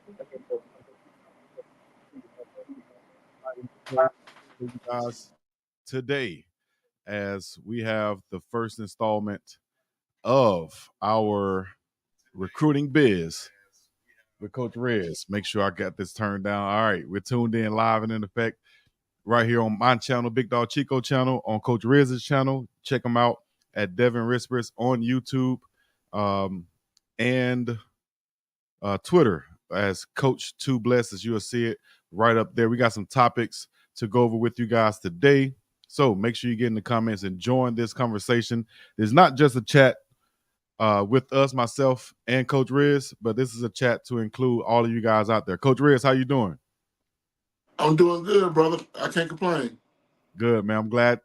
You guys today as we have the first installment of our recruiting biz with Coach Riz. Make sure I got this turned down. All right, we're tuned in live and in effect right here on my channel, BiggDogg Chico channel, on Coach Riz's channel. Check them out at Devin Rispress on YouTube and Twitter as Coach 2 Bless, as you'll see it right up there. We got some topics to go over with you guys today. So make sure you get in the comments and join this conversation. There's not just a chat with us, myself, and Coach Riz, but this is a chat to include all of you guys out there. Coach Riz, how you doing? I'm doing good, brother. I can't complain. Good, man. I'm glad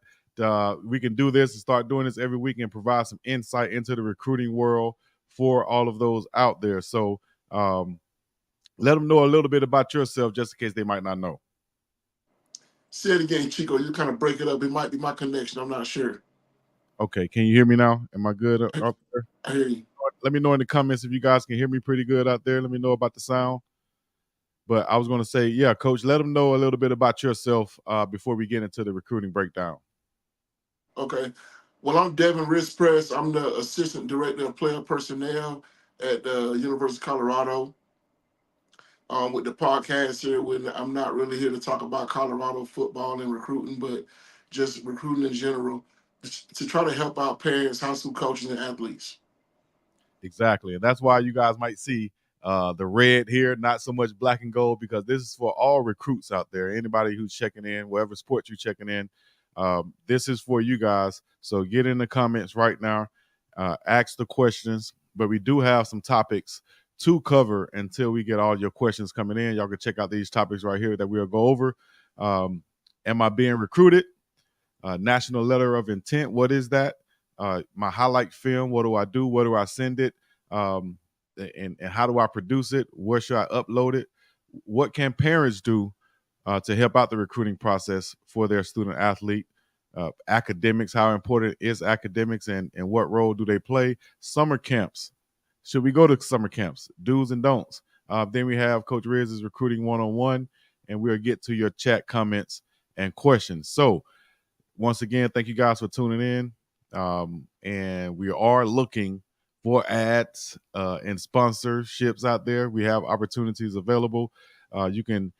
we can do this and start doing this every week and provide some insight into the recruiting world for all of those out there. So let them know a little bit about yourself just in case they might not know. Say it again, Chico. You kind of break it up. It might be my connection. I'm not sure. Okay, can you hear me now? Am I good up there? I hear you. Let me know in the comments if you guys can hear me pretty good out there. Let me know about the sound. But I was going to say, yeah, Coach, let them know a little bit about yourself before we get into the recruiting breakdown. Okay. Well, I'm Devin Rispress. I'm the Assistant Director of Player Personnel at the University of Colorado. With the podcast here, I'm not really here to talk about Colorado football and recruiting, but just recruiting in general to try to help out parents, high school coaches, and athletes. Exactly. And that's why you guys might see the red here, not so much black and gold, because this is for all recruits out there. Anybody who's checking in, whatever sport you're checking in, this is for you guys. So get in the comments right now, ask the questions. But we do have some topics to cover until we get all your questions coming in. Y'all can check out these topics right here that we'll go over. Am I being recruited? National letter of intent. What is that? My highlight film. What do I do? Where do I send it? And how do I produce it? Where should I upload it? What can parents do to help out the recruiting process for their student athlete? Academics, how important is academics and what role do they play? Summer camps. Should we go to summer camps? Do's and don'ts. Then we have Coach Riz's recruiting one-on-one, and we'll get to your chat comments and questions. So once again, thank you guys for tuning in. And we are looking for ads and sponsorships out there. We have opportunities available. You can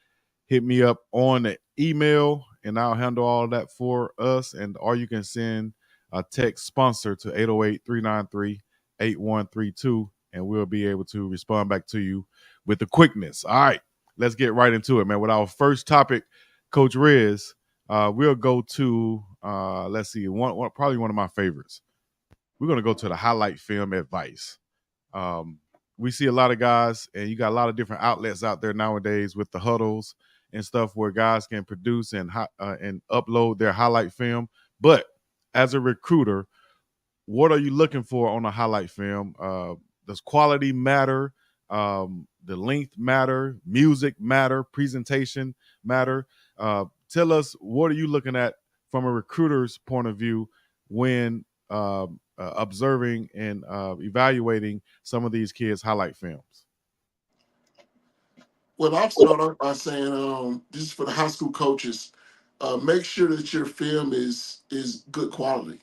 hit me up on the email, and I'll handle all of that for us. Or you can send a text sponsor to 808-393-8132, and we'll be able to respond back to you with the quickness. All right, let's get right into it, man. With our first topic, Coach Riz, we'll go to let's see, probably one of my favorites. We're going to go to the highlight film advice. We see a lot of guys, and you got a lot of different outlets out there nowadays with the huddles and stuff where guys can produce and upload their highlight film. But as a recruiter, what are you looking for on a highlight film? Does quality matter? The length matter? Music matter? Presentation matter? Tell us, what are you looking at from a recruiter's point of view when observing and evaluating some of these kids' highlight films? Well, I'll start off by saying, this is for the high school coaches. Make sure that your film is good quality.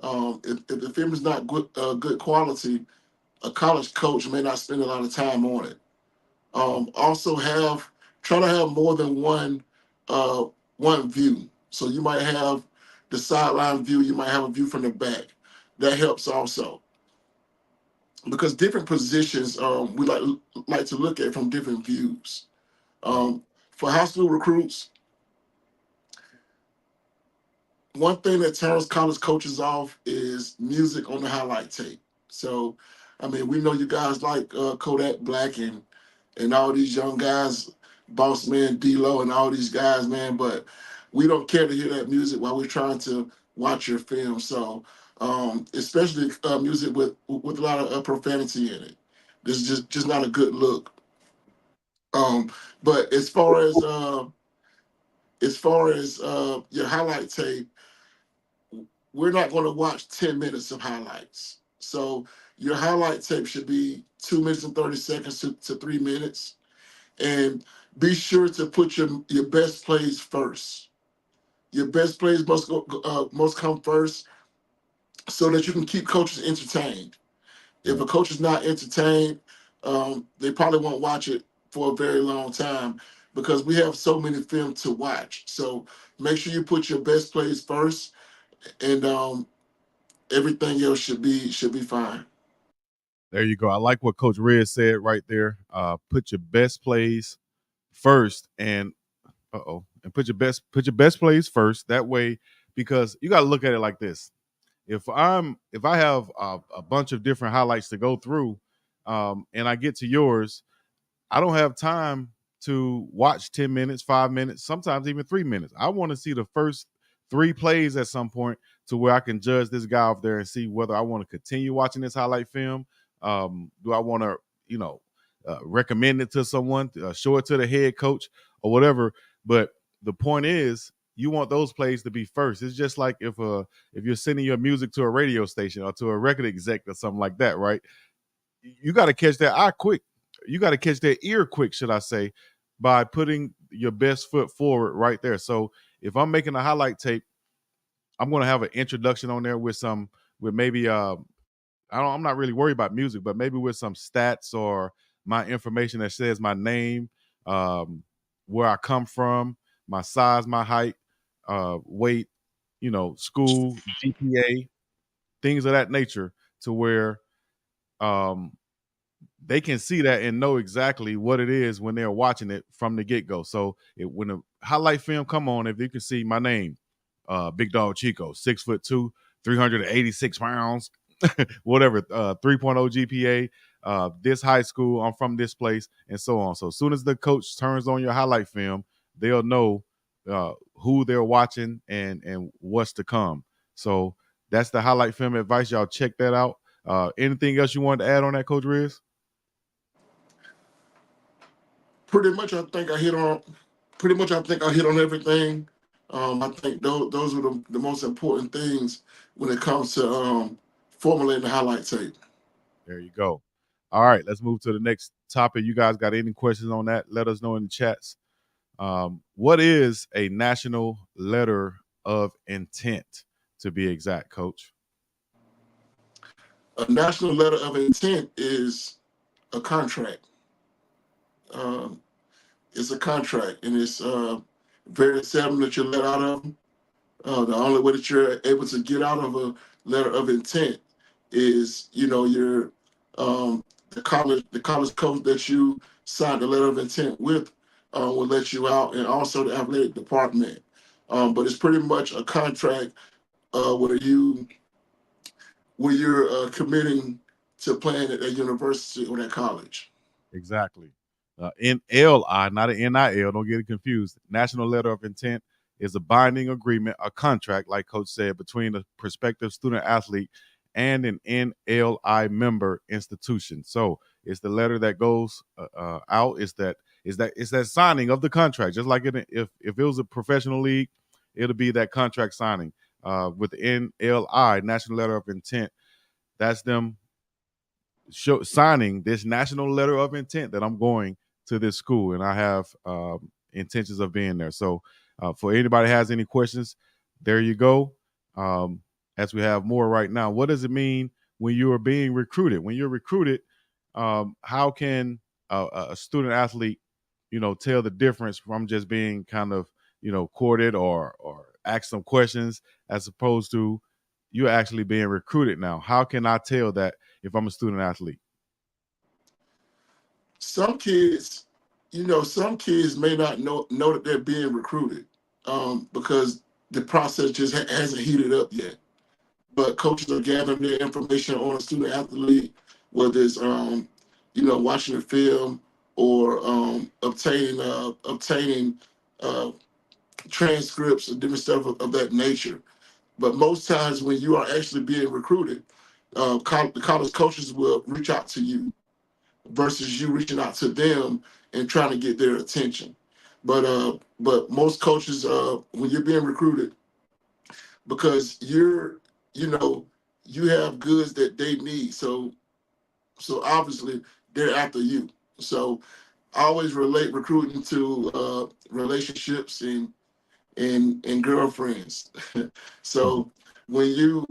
If the film is not good quality, a college coach may not spend a lot of time on it. Also, try to have more than one view. So you might have the sideline view, you might have a view from the back. That helps also, because different positions we like to look at from different views. For high school recruits, one thing that turns college coaches off is music on the highlight tape. So, I mean, we know you guys like Kodak Black and all these young guys, Boss Man, D-Lo, and all these guys, man, but we don't care to hear that music while we're trying to watch your film. So, especially music with a lot of profanity in it. This is just not a good look. But as far as your highlight tape, we're not going to watch 10 minutes of highlights. So your highlight tape should be 2 minutes and 30 seconds to 3 minutes. And be sure to put your best plays first. Your best plays must come first, so that you can keep coaches entertained. If Right. a coach is not entertained, they probably won't watch it for a very long time, because we have so many films to watch. So make sure you put your best plays first, and everything else should be fine. There you go. I like what Coach Riz said right there. Put your best plays first, and and put your best plays first. That way, because you got to look at it like this: if I have a bunch of different highlights to go through, and I get to yours, I don't have time to watch 10 minutes, 5 minutes, sometimes even 3 minutes. I want to see the first three plays at some point to where I can judge this guy off there and see whether I want to continue watching this highlight film. Do I want to, recommend it to someone, show it to the head coach or whatever? But the point is, you want those plays to be first. It's just like if you're sending your music to a radio station or to a record exec or something like that, right? You got to catch that eye quick. You got to catch that ear quick, should I say, by putting your best foot forward right there. So if I'm making a highlight tape, I'm going to have an introduction on there with maybe I'm not really worried about music, but maybe with some stats or my information that says my name, where I come from, my size, my height, weight, school, GPA, things of that nature, to where um, they can see that and know exactly what it is when they're watching it from the get-go. So when the highlight film come on, if you can see my name, BiggDogg Chico, 6'2", 386 pounds, whatever, 3.0 GPA, this high school, I'm from this place, and so on. So as soon as the coach turns on your highlight film, they'll know who they're watching and what's to come. So that's the highlight film advice. Y'all check that out. Anything else you wanted to add on that, Coach Riz? Pretty much, I think I hit on. Pretty much, I think I hit on everything. I think those are the most important things when it comes to formulating the highlight tape. There you go. All right, let's move to the next topic. You guys got any questions on that? Let us know in the chats. What is a national letter of intent, to be exact, Coach? A national letter of intent is a contract. Um, it's a contract, and it's very seldom that you're let out of them. The only way that you're able to get out of a letter of intent is, your the college coach that you signed the letter of intent with will let you out, and also the athletic department. But it's pretty much a contract where you're committing to playing at a university or that college. Exactly. NLI, not an NIL. Don't get it confused. National letter of intent is a binding agreement, a contract, like Coach said, between a prospective student athlete and an NLI member institution. So it's the letter that goes out. It's that signing of the contract. Just like if it was a professional league, it'll be that contract signing. With the NLI, National Letter of Intent, that's them signing this national letter of intent that I'm going to this school and I have intentions of being there. So for anybody has any questions, there you go. As we have more right now, what does it mean when you are being recruited? When you're recruited, how can a student athlete, tell the difference from just being kind of, courted or ask some questions as opposed to you're actually being recruited now? How can I tell that if I'm a student athlete? Some kids, some kids may not know that they're being recruited, because the process just hasn't heated up yet. But coaches are gathering their information on a student athlete, whether it's watching the film or obtaining uh, transcripts and different stuff of that nature. But most times when you are actually being recruited, the college coaches will reach out to you versus you reaching out to them and trying to get their attention. But most coaches, when you're being recruited, because you know you have goods that they need, so obviously they're after you. So I always relate recruiting to relationships and girlfriends. So when you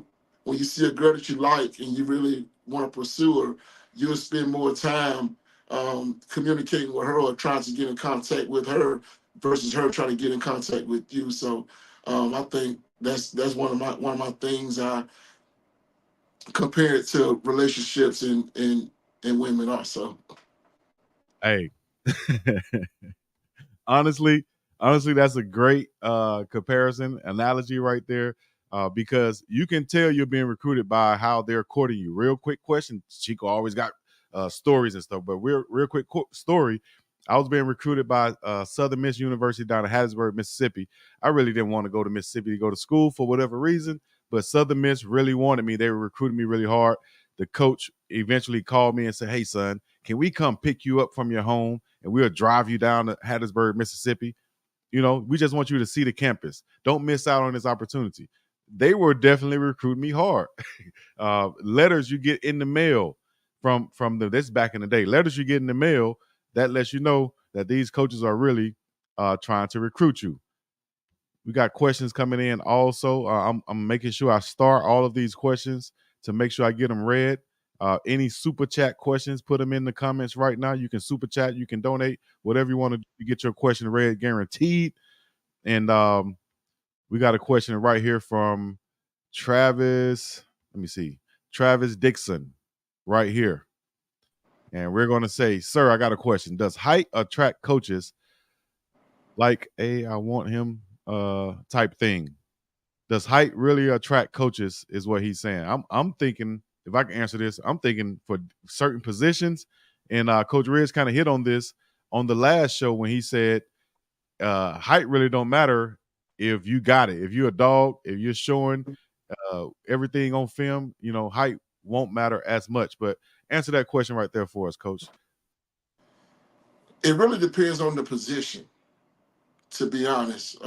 when you see a girl that you like and you really want to pursue her, you'll spend more time communicating with her or trying to get in contact with her versus her trying to get in contact with you. So I think that's one of my things I compare it to relationships and women also. Hey, honestly, honestly, that's a great comparison analogy right there. Because you can tell you're being recruited by how they're courting you. Real quick question: Chico always got stories and stuff, but real quick story. I was being recruited by Southern Miss University down in Hattiesburg, Mississippi. I really didn't want to go to Mississippi to go to school for whatever reason, but Southern Miss really wanted me. They were recruiting me really hard. The coach eventually called me and said, "Hey, son, can we come pick you up from your home and we'll drive you down to Hattiesburg, Mississippi? You know, we just want you to see the campus. Don't miss out on this opportunity." They were definitely recruiting me hard. Letters you get in the mail from the this back in the day. Letters you get in the mail that lets you know that these coaches are really trying to recruit you. We got questions coming in also. I'm making sure I start all of these questions to make sure I get them read. Any super chat questions, put them in the comments right now. You can super chat, you can donate, whatever you want to get your question read, guaranteed. And we got a question right here from Travis. Let me see. Travis Dixon, right here. And we're going to say, sir, I got a question. Does height attract coaches like a I want him type thing? Does height really attract coaches? Is what he's saying. I'm thinking if I can answer this, I'm thinking for certain positions, and Coach Riz kind of hit on this on the last show when he said height really don't matter if you got it. If you're a dog, if you're showing everything on film, you know height won't matter as much. But answer that question right there for us, Coach. It really depends on the position, to be honest.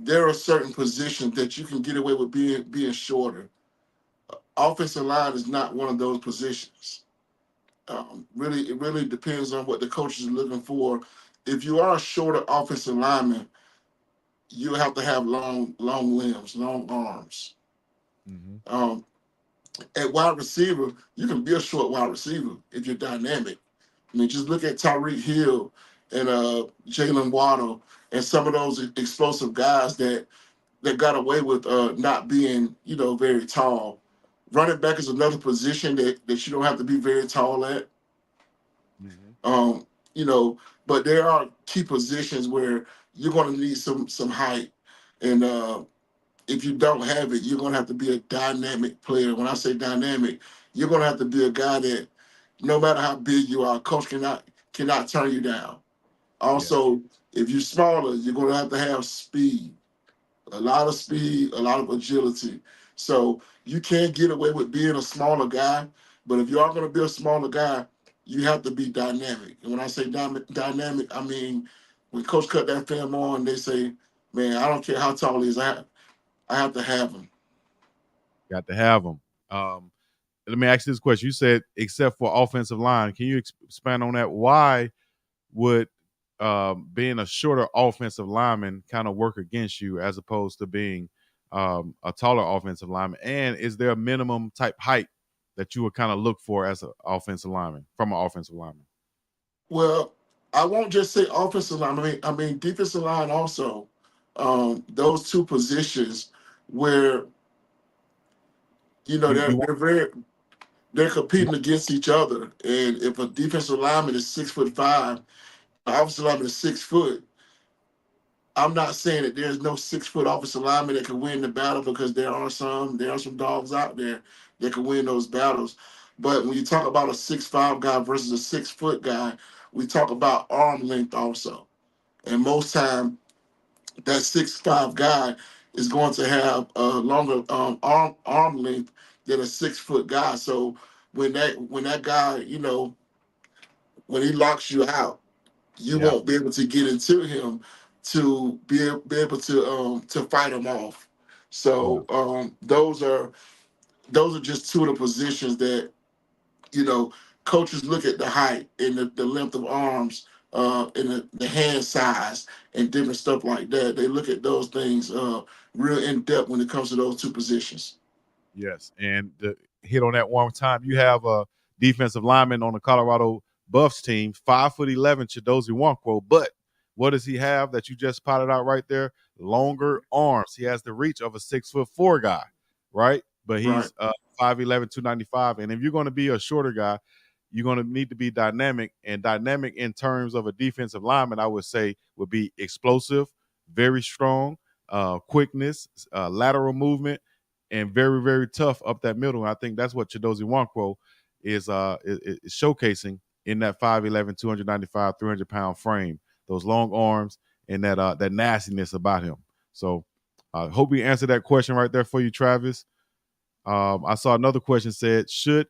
There are certain positions that you can get away with being shorter. Offensive line is not one of those positions. Really, it really depends on what the coach is looking for. If you are a shorter offensive lineman, you have to have long limbs, long arms. Mm-hmm. Um, at wide receiver, you can be a short wide receiver if you're dynamic. I mean, just look at Tyreek Hill and Jalen Waddle and some of those explosive guys that got away with not being, very tall. Running back is another position that you don't have to be very tall at. Mm-hmm. Um, you know, but there are key positions where you're going to need some height, and if you don't have it, you're going to have to be a dynamic player. When I say dynamic, you're going to have to be a guy that, no matter how big you are, coach cannot turn you down. Yeah. Also, if you're smaller, you're going to have speed, a lot of speed, a lot of agility. So you can't get away with being a smaller guy, but if you are going to be a smaller guy, you have to be dynamic. And when I say dynamic, I mean when coach cut that film on, they say, "Man, I don't care how tall he is, I have to have him." Got to have them. Let me ask you this question. You said except for offensive line. Can you expand on that? Why would being a shorter offensive lineman kind of work against you as opposed to being a taller offensive lineman? And is there a minimum type height that you would kind of look for as an offensive lineman from an offensive lineman? Well, I won't just say offensive line. I mean defensive line also. Those two positions where You they're you want they're very they're competing against each other. And if a defensive lineman is 6'5" and an offensive lineman is 6 foot, I'm not saying that there's no 6 foot offensive lineman that can win the battle, because there are some dogs out there that can win those battles. But when you talk about a 6'5" guy versus a 6 foot guy, we talk about arm length also. And most time that 6'5" guy is going to have a longer arm length than a 6 foot guy. So when that guy, when he locks you out, you yeah, won't be able to get into him to be able to fight him off. yeah. So those are just two of the positions that you know coaches look at the height and the length of arms, and the hand size and different stuff like that. They look at those things real in depth when it comes to those two positions. Yes, and to hit on that one more time, you have a defensive lineman on the Colorado Buffs team, 5'11", Chidozie Nwankwo. But what does he have that you just potted out right there? Longer arms. He has the reach of a 6'4" guy, right? But Right. he's 5'11", 295. And if you're going to be a shorter guy, you're going to need to be dynamic. And dynamic in terms of a defensive lineman, I would say, would be explosive, very strong, quickness, lateral movement, and very, very tough up that middle. And I think that's what Chidozie Nwankwo is showcasing in that 5'11", 295, 300-pound frame. Those long arms and that nastiness about him. So I hope we answered that question right there for you, Travis. I saw another question said, should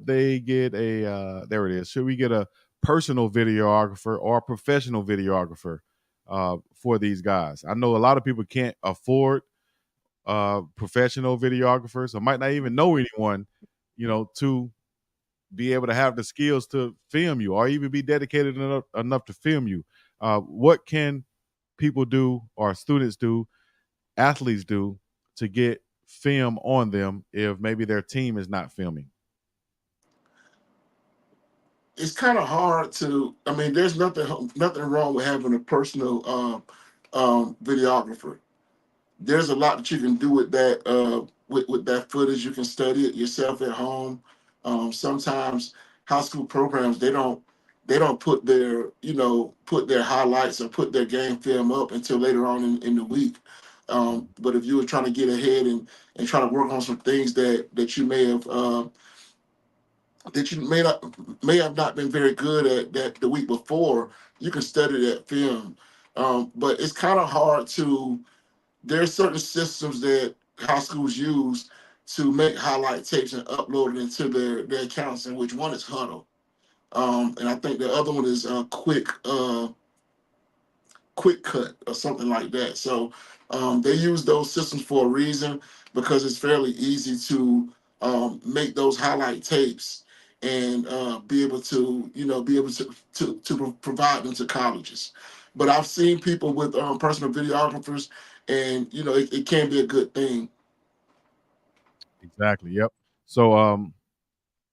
they get there it is. Should we get a personal videographer or a professional videographer for these guys? I know a lot of people can't afford professional videographers or might not even know anyone, to be able to have the skills to film you or even be dedicated enough to film you. What can people do or students do, athletes do to get film on them if maybe their team is not filming? It's kind of hard to. I mean, there's nothing wrong with having a personal videographer. There's a lot that you can do with that with that footage. You can study it yourself at home. Sometimes high school programs they don't put their highlights or put their game film up until later on in the week. But if you were trying to get ahead and try to work on some things that you may have that you may have not been very good at that the week before, you can study that film. But it's kind of hard to. There's certain systems that high schools use to make highlight tapes and upload it into their accounts, and which one is Huddle. And I think the other one is Quick Cut or something like that. So they use those systems for a reason because it's fairly easy to make those highlight tapes and be able to provide them to colleges. But I've seen people with personal videographers, and it can be a good thing. Exactly. Yep. So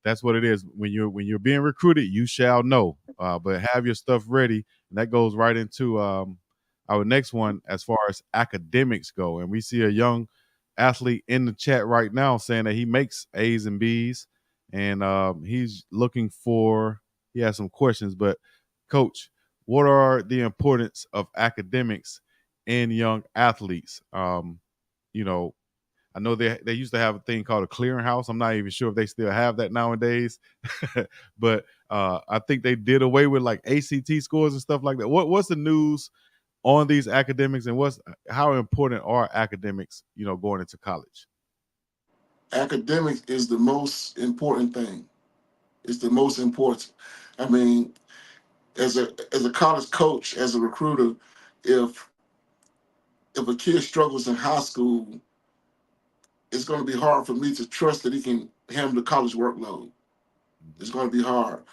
that's what it is. When you're being recruited, you shall know. But have your stuff ready, and that goes right into our next one as far as academics go. And we see a young athlete in the chat right now saying that he makes A's and B's, and he's looking for. He has some questions, but Coach, what are the importance of academics in young athletes? You know, I know they used to have a thing called a clearinghouse. I'm not even sure if they still have that nowadays, but I think they did away with like ACT scores and stuff like that. What's the news on these academics, and how important are academics, going into college? Academics is the most important thing. It's the most important. I mean, as a college coach, as a recruiter, if if a kid struggles in high school, it's going to be hard for me to trust that he can handle the college workload. It's going to be hard.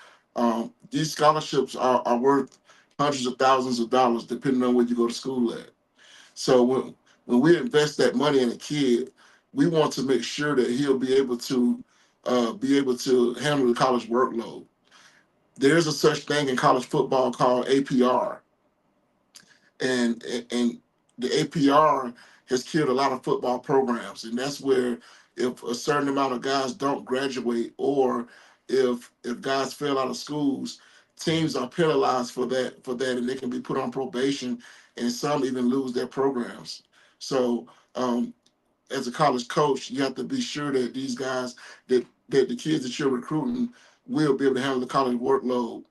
These scholarships are worth hundreds of thousands of dollars depending on where you go to school at. So when we invest that money in a kid, we want to make sure that he'll be able to handle the college workload. There's a such thing in college football called APR, and the APR has killed a lot of football programs, and that's where if a certain amount of guys don't graduate, or if guys fail out of schools, teams are penalized for that, and they can be put on probation, and some even lose their programs. So as a college coach, you have to be sure that these guys that the kids that you're recruiting will be able to handle the college workload.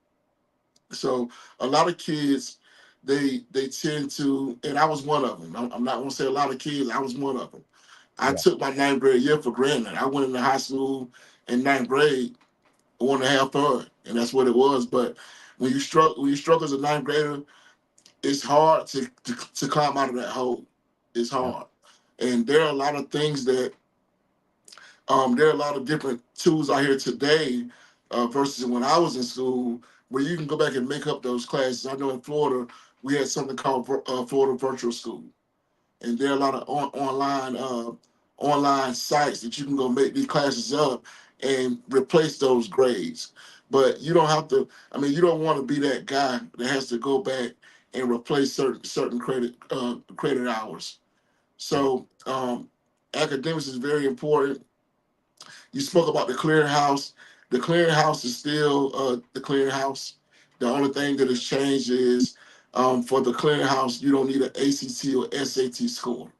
So a lot of kids, they tend to, and I was one of them. I'm not going to say a lot of kids. I was one of them. I Yeah. took my ninth grade year for granted. I went into high school in ninth grade, I want to have fun, and that's what it was. But when you struggle as a ninth grader, it's hard to climb out of that hole. It's Yeah. hard, and there are a lot of things that There are a lot of different tools out here today versus when I was in school, where you can go back and make up those classes. I know in Florida we had something called Florida Virtual School, and there are a lot of online sites that you can go make these classes up and replace those grades. But you don't have to. I mean, you don't want to be that guy that has to go back and replace certain credit hours. Yeah. So academics is very important. You spoke about the clearinghouse. The clearinghouse is still the clearinghouse. The only thing that has changed is for the clearinghouse, you don't need an ACT or SAT score.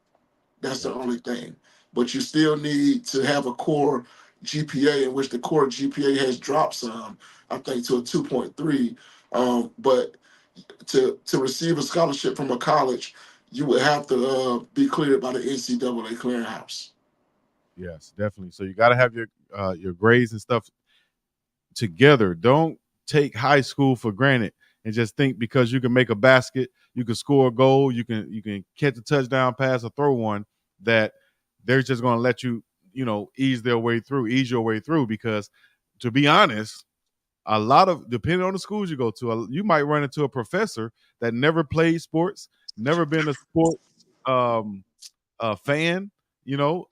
That's the Gotcha. only thing. But you still need to have a core GPA, in which the core GPA has dropped some, I think, to a 2.3. But to receive a scholarship from a college, you would have to be cleared by the NCAA clearinghouse. Yes, definitely. So you got to have your grades and stuff together. Don't take high school for granted and just think because you can make a basket, you can score a goal, you can catch a touchdown pass or throw one, that they're just going to let you, ease your way through. Because to be honest, a lot of, depending on the schools you go to, you might run into a professor that never played sports, never been a sport um, fan,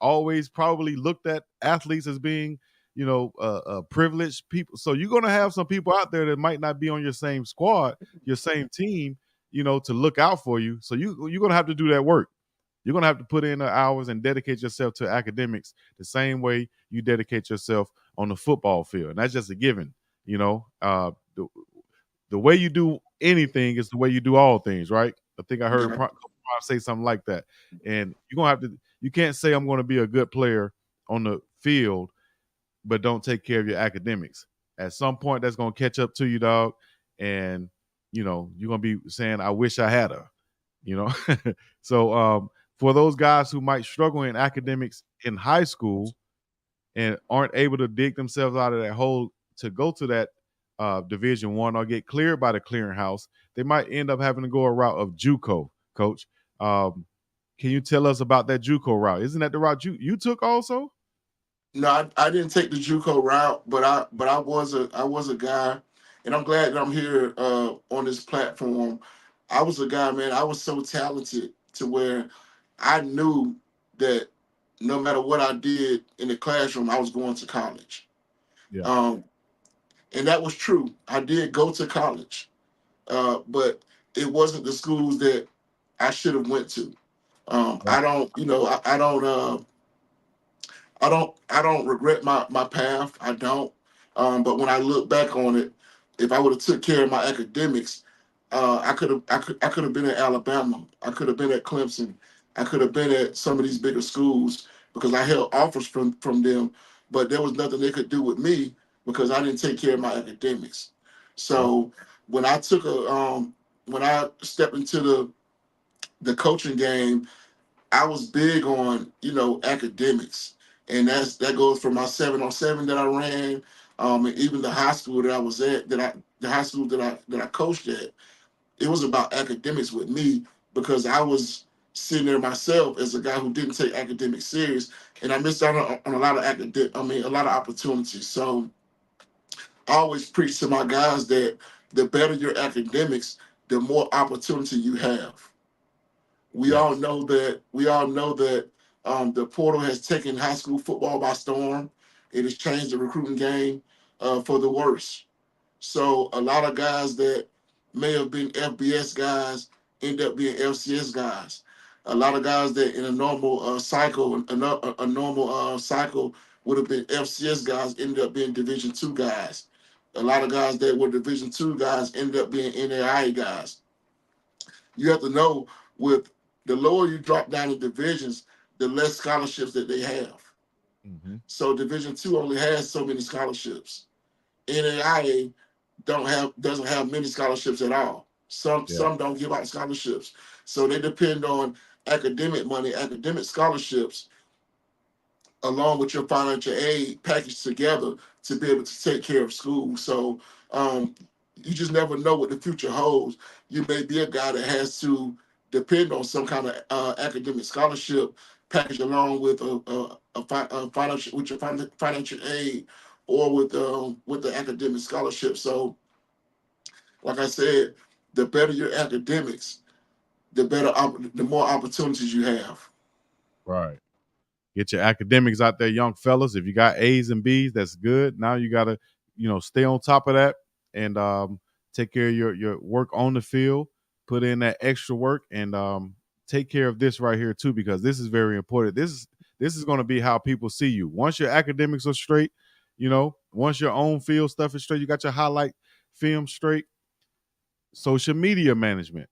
always probably looked at athletes as being, privileged people. So you're going to have some people out there that might not be on your same squad, your same team, to look out for you. So you're going to have to do that work. You're going to have to put in the hours and dedicate yourself to academics the same way you dedicate yourself on the football field. And that's just a given, the way you do anything is the way you do all things, right? I think I heard Yeah. Say something like that. And you're gonna have to. You can't say I'm going to be a good player on the field, but don't take care of your academics. At some point, that's going to catch up to you, dog. And you're going to be saying, "I wish I had her." You know. So for those guys who might struggle in academics in high school and aren't able to dig themselves out of that hole to go to that Division One or get cleared by the clearinghouse, they might end up having to go a route of JUCO. Coach, um, can you tell us about that JUCO route? Isn't that the route you took also? No, I didn't take the JUCO route, but I was a guy, and I'm glad that I'm here on this platform. I was a guy, man. I was so talented to where I knew that no matter what I did in the classroom, I was going to college. Yeah. Um, and that was true. I did go to college, but it wasn't the schools that I should have went to. Right. I don't, I don't regret my path. I don't. But when I look back on it, if I would have took care of my academics, I could have been at Alabama. I could have been at Clemson. I could have been at some of these bigger schools because I held offers from them, but there was nothing they could do with me because I didn't take care of my academics. Yep. So when I took a when I stepped into the coaching game, I was big on academics, and that goes from my 7-on-7 that I ran, and even the high school that I was at, the high school that I coached at. It was about academics with me because I was sitting there myself as a guy who didn't take academics serious, and I missed out on a lot of a lot of opportunities. So I always preach to my guys that the better your academics, the more opportunity you have. We all Yes. know that the portal has taken high school football by storm. It has changed the recruiting game for the worse. So a lot of guys that may have been FBS guys end up being FCS guys. A lot of guys that in a normal cycle, a normal cycle would have been FCS guys, ended up being Division II guys. A lot of guys that were Division II guys ended up being NAIA guys. You have to know, with the lower you drop down in divisions, the less scholarships that they have. Hmm. So Division II only has so many scholarships. NAIA doesn't have many scholarships at all. Some Yeah. some don't give out scholarships. So they depend on academic money, academic scholarships, along with your financial aid packaged together to be able to take care of school. So you just never know what the future holds. You may be a guy that has to depend on some kind of academic scholarship packaged along with a financial with your financial aid or with the academic scholarship. So, like I said, the better your academics, the more opportunities you have. Right. Get your academics out there, young fellas. If you got A's and B's, that's good. Now you got to, stay on top of that and take care of your work on the field. Put in that extra work and take care of this right here too, because this is very important. This is going to be how people see you. Once your academics are straight, once your own field stuff is straight, you got your highlight film straight. Social media management,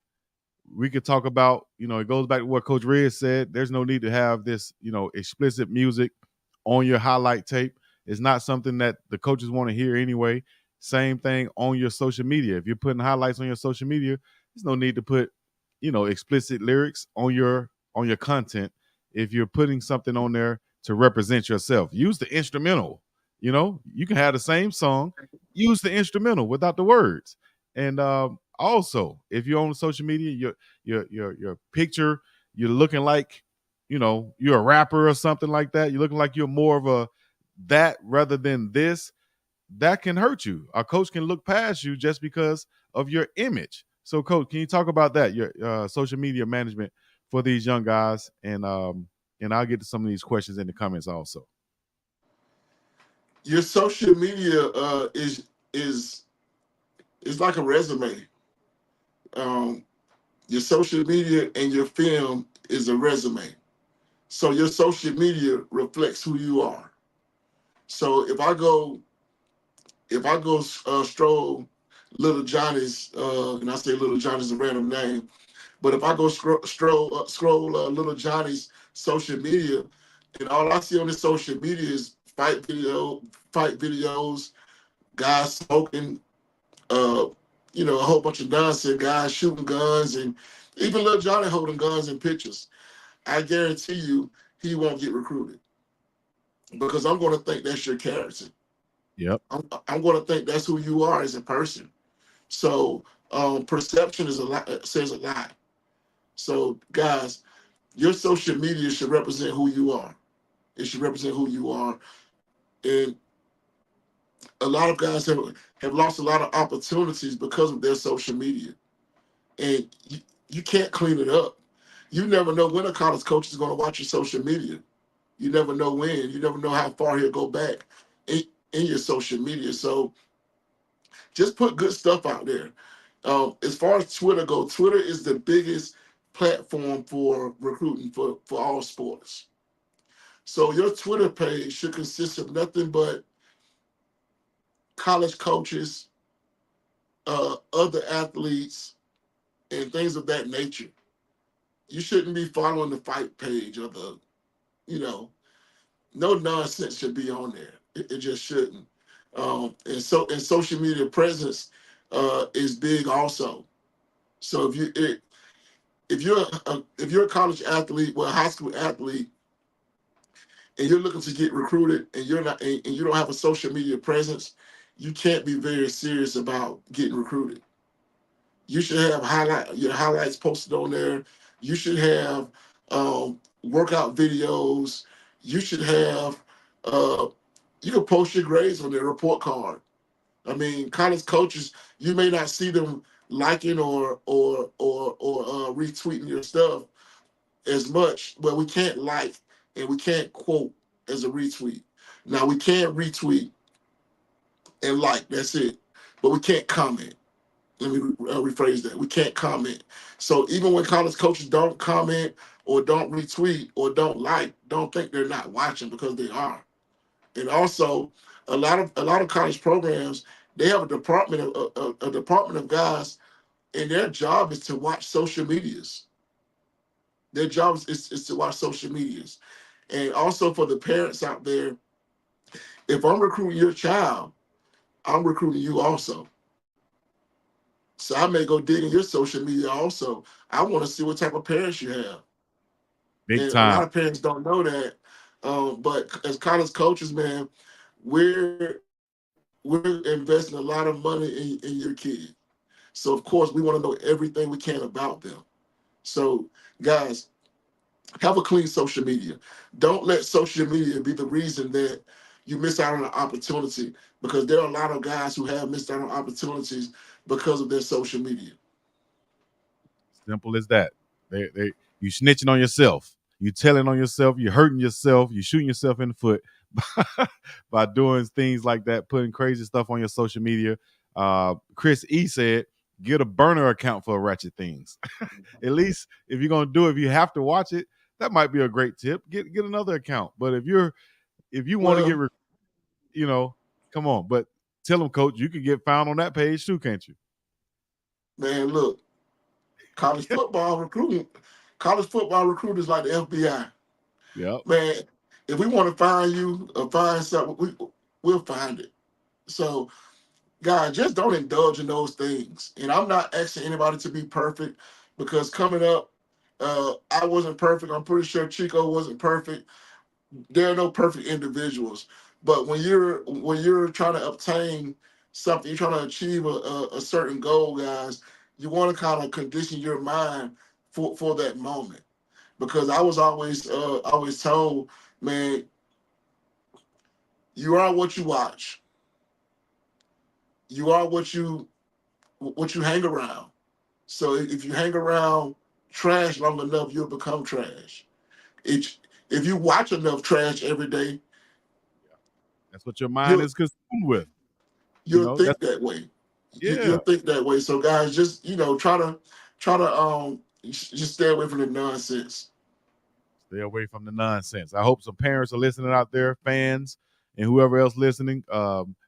we could talk about, it goes back to what Coach Riz said. There's no need to have this, explicit music on your highlight tape. It's not something that the coaches want to hear anyway. Same thing on your social media. If you're putting highlights on your social media, there's no need to put, explicit lyrics on your content. If you're putting something on there to represent yourself, use the instrumental. You can have the same song, use the instrumental without the words. And also, if you're on social media, your picture, you're looking like, you're a rapper or something like that. You're looking like you're more of a that rather than this. That can hurt you. A coach can look past you just because of your image. So, coach, can you talk about that? Your social media management for these young guys, and I'll get to some of these questions in the comments also. Your social media is is like a resume. Um, your social media and your film is a resume. So your social media reflects who you are. So if I go stroll Little Johnny's, and I say Little Johnny's a random name, but if I go scroll Little Johnny's social media, and all I see on his social media is fight videos, guys smoking, uh, a whole bunch of nonsense, guys shooting guns, and even Little Johnny holding guns in pictures. I guarantee you, he won't get recruited because I'm going to think that's your character. Yep. I'm going to think that's who you are as a person. So perception is a lot, says a lot. So guys, your social media should represent who you are. It should represent who you are. And a lot of guys have lost a lot of opportunities because of their social media. And you can't clean it up. You never know when a college coach is going to watch your social media. You never know when. You never know how far he'll go back in, in your social media. So just put good stuff out there. As far as Twitter goes, Twitter is the biggest platform for recruiting for all sports. So your Twitter page should consist of nothing but college coaches, other athletes, and things of that nature. You shouldn't be following the fight page or you know, no nonsense should be on there. It just shouldn't. And social media presence is big also. So if you're a college athlete, well, a high school athlete, and you're looking to get recruited, and you're not, and you don't have a social media presence, you can't be very serious about getting recruited. You should have your highlights posted on there. You should have workout videos. You should have uh, you can post your grades on their report card. I mean, college coaches, you may not see them liking or retweeting your stuff as much, but we can't like and we can't quote as a retweet. Now we can retweet and like, that's it, but we can't comment. Let me rephrase that. We can't comment. So even when college coaches don't comment or don't retweet or don't like, don't think they're not watching because they are. And also, a lot of college programs, they have a department of guys, and their job is to watch social medias. Their job is to watch social medias. And also for the parents out there, if I'm recruiting your child, I'm recruiting you also. So I may go dig in your social media also. I want to see what type of parents you have. Big And a lot time. of parents don't know that. But as college coaches, man, we're investing a lot of money in your kid. So of course we want to know everything we can about them. So guys, Have a clean social media. Don't let social media be the reason that you miss out on an opportunity, because there are a lot of guys who have missed out on opportunities because of their social media. Simple as that. They you snitching on yourself. You telling on yourself. You hurting yourself. You shooting yourself in the foot by doing things like that, putting crazy stuff on your social media. Chris E said, "Get a burner account for ratchet things." At least if you're gonna do it, if you have to watch it, that might be a great tip. Get another account. But if you want to get, Well, you know, come on. But tell them, coach, you can get found on that page too, can't you? man, look, college football recruiting, college football recruiters like the FBI. Yep. Man, if we want to find you or find something, we'll find it. So, guys, just don't indulge in those things. And I'm not asking anybody to be perfect, because coming up, I wasn't perfect. I'm pretty sure Chico wasn't perfect. There are no perfect individuals. But when you're trying to obtain something, you're trying to achieve a certain goal, guys. You want to kind of condition your mind for that moment, because I was always told, man, you are what you watch. You are what you hang around. So if you hang around trash long enough, you'll become trash. If you watch enough trash every day, That's what your mind you'll is consumed with. You you'll know, that's think that way. You'll yeah. think that way. So guys, just try to just stay away from the nonsense. Stay away from the nonsense. I hope some parents are listening out there, fans, and whoever else listening,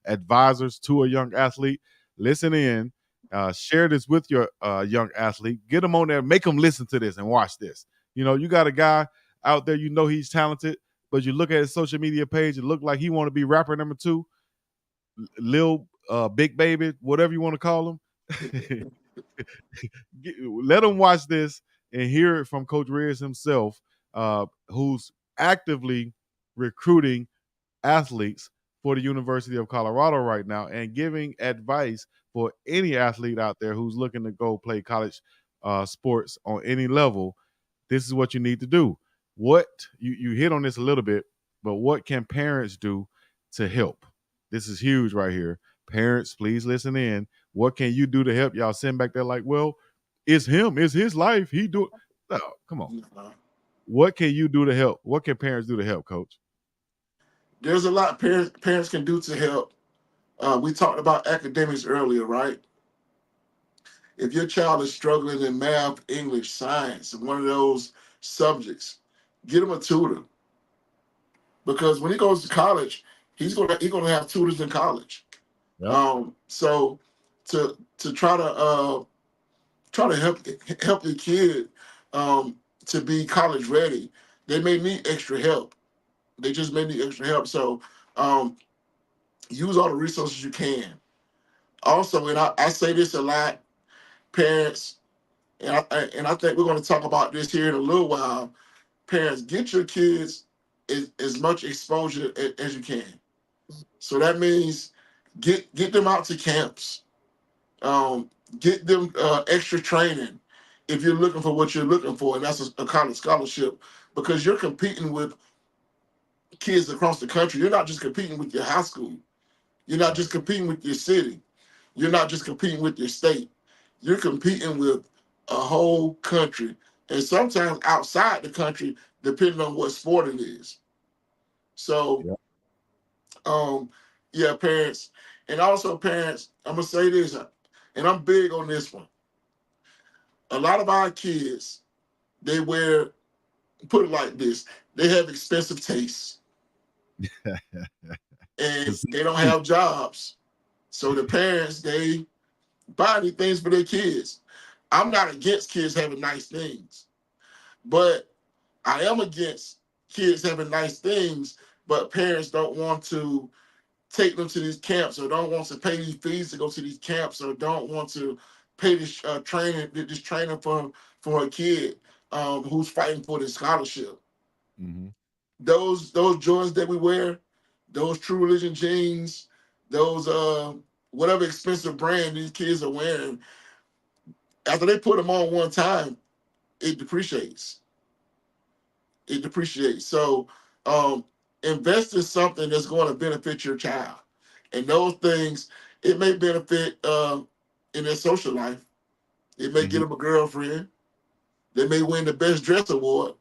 advisors to a young athlete. Listen in. Share this with your young athlete. Get them on there. Make them listen to this and watch this. You know, you got a guy out there. You know he's talented, but you look at his social media page. It look like he want to be rapper number two, Lil Big Baby, whatever you want to call him. Let them watch this and hear it from Coach Riz himself, who's actively recruiting athletes for the University of Colorado right now and giving advice for any athlete out there who's looking to go play college sports on any level. This is what you need to do. What you hit on this a little bit, but what can parents do to help? This is huge right here. Parents, please listen in. What can you do to help? Y'all sitting back there like, well, it's him, it's his life. He do it. No, come on. What can you do to help? What can parents do to help, coach? There's a lot parents can do to help. We talked about academics earlier, right? If your child is struggling in math, English, science, one of those subjects, get him a tutor, because when he goes to college, he's gonna have tutors in college. Yep. So to try to help your kid to be college ready, they may need extra help. They just may need extra help. So um, use all the resources you can. Also, and I say this a lot, parents, and I think we're going to talk about this here in a little while. Parents, get your kids as much exposure as you can. So that means get them out to camps, um, get them extra training if you're looking for what you're looking for, and that's a college scholarship, because you're competing with kids across the country. You're not just competing with your high school. You're not Right. just competing with your city. You're not just competing with your state. You're competing with a whole country, and sometimes outside the country, depending on what sport it is. So, Yep. um, yeah, parents, and also parents. I'm gonna say this, and I'm big on this one. A lot of our kids, they wear, put it like this, they have expensive tastes, and they don't have jobs. So the parents, they buy any things for their kids. I'm not against kids having nice things, but I am against kids having nice things, but parents don't want to take them to these camps, or don't want to pay these fees to go to these camps, or don't want to pay this training for a kid who's fighting for this scholarship. Mm-hmm. Those Jordans that we wear, those True Religion jeans, those whatever expensive brand these kids are wearing, after they put them on one time, it depreciates. It depreciates. So um, invest in something that's going to benefit your child. And those things, it may benefit in their social life. It may get Hmm. them a girlfriend. They may win the best dress award.